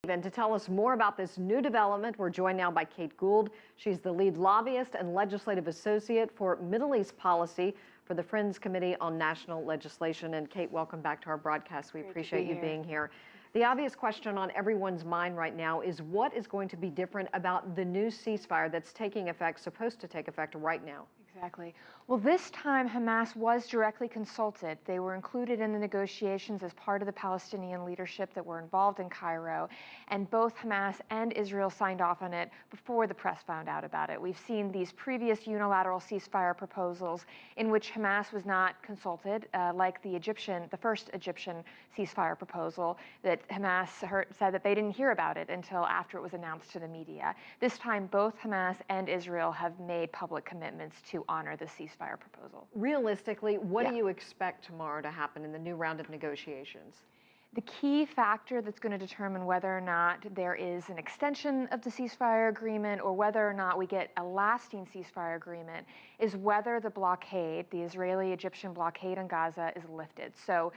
And to tell us more about this new development, we're joined now by Kate Gould. She's the lead lobbyist and legislative associate for Middle East policy for the Friends Committee on National Legislation. And Kate, welcome back to our broadcast. We appreciate you being here. The obvious question on everyone's mind right now is what is going to be different about the new ceasefire that's supposed to take effect right now? Exactly. Well, this time Hamas was directly consulted. They were included in the negotiations as part of the Palestinian leadership that were involved in Cairo, and both Hamas and Israel signed off on it before the press found out about it. We've seen these previous unilateral ceasefire proposals in which Hamas was not consulted, like the first Egyptian ceasefire proposal that Hamas said that they didn't hear about it until after it was announced to the media. This time, both Hamas and Israel have made public commitments to honor the ceasefire proposal. Realistically, what do you expect tomorrow to happen in the new round of negotiations? The key factor that's going to determine whether or not there is an extension of the ceasefire agreement or whether or not we get a lasting ceasefire agreement is whether the blockade, the Israeli-Egyptian blockade on Gaza, is lifted. So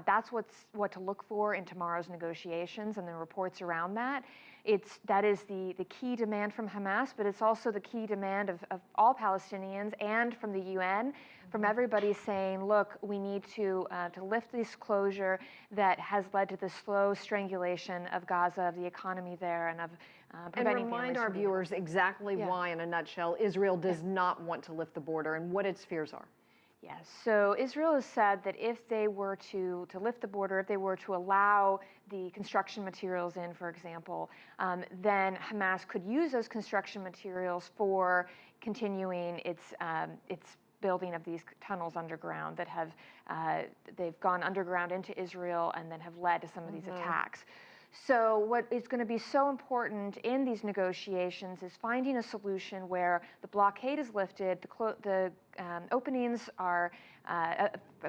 that's what to look for in tomorrow's negotiations and the reports around that. That is the key demand from Hamas, but it's also the key demand of all Palestinians and from the UN, from everybody saying, look, we need to lift this closure that has led to the slow strangulation of Gaza, of the economy there, and of preventing and remind our viewers exactly why, in a nutshell, Israel does not want to lift the border and what its fears are. Yes, so Israel has said that if they were to lift the border, if they were to allow the construction materials in, for example, then Hamas could use those construction materials for continuing its building of these tunnels underground that they've gone underground into Israel and then have led to some of these attacks. So what is going to be so important in these negotiations is finding a solution where the blockade is lifted, the openings are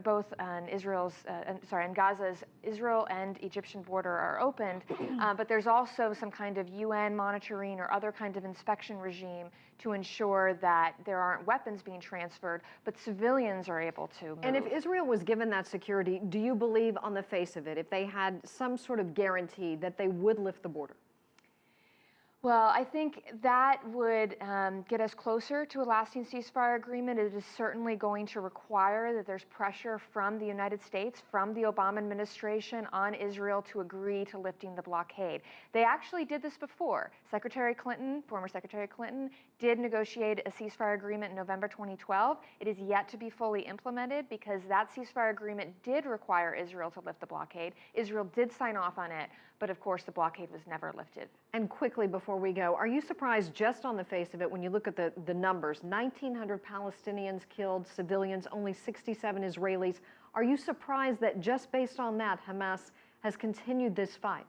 both on on Gaza's Israel and Egyptian border are opened, but there's also some kind of UN monitoring or other kind of inspection regime to ensure that there aren't weapons being transferred, but civilians are able to move. And if Israel was given that security, do you believe on the face of it, if they had some sort of guarantee that they would lift the border? Well, I think that would get us closer to a lasting ceasefire agreement. It is certainly going to require that there's pressure from the United States, from the Obama administration on Israel to agree to lifting the blockade. They actually did this before. Former Secretary Clinton, did negotiate a ceasefire agreement in November 2012. It is yet to be fully implemented because that ceasefire agreement did require Israel to lift the blockade. Israel did sign off on it, but of course the blockade was never lifted. And quickly before we go, are you surprised just on the face of it when you look at the numbers, 1,900 Palestinians killed, civilians, only 67 Israelis. Are you surprised that just based on that, Hamas has continued this fight?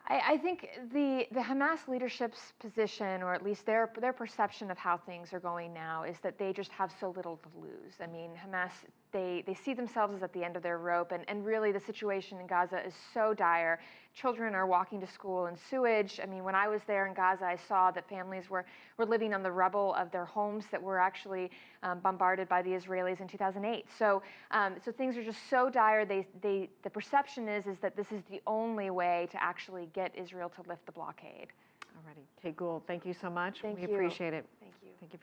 I think the Hamas leadership's position, or at least their perception of how things are going now, is that they just have so little to lose. I mean, Hamas, they see themselves as at the end of their rope, and really the situation in Gaza is so dire. Children are walking to school in sewage. I mean, when I was there in Gaza, I saw that families were living on the rubble of their homes that were actually bombarded by the Israelis in 2008. So things are just so dire. The perception is that this is the only way to actually get Israel to lift the blockade. Alrighty, Kate Gould, thank you so much. Thank you. We appreciate it. Thank you. Thank you for your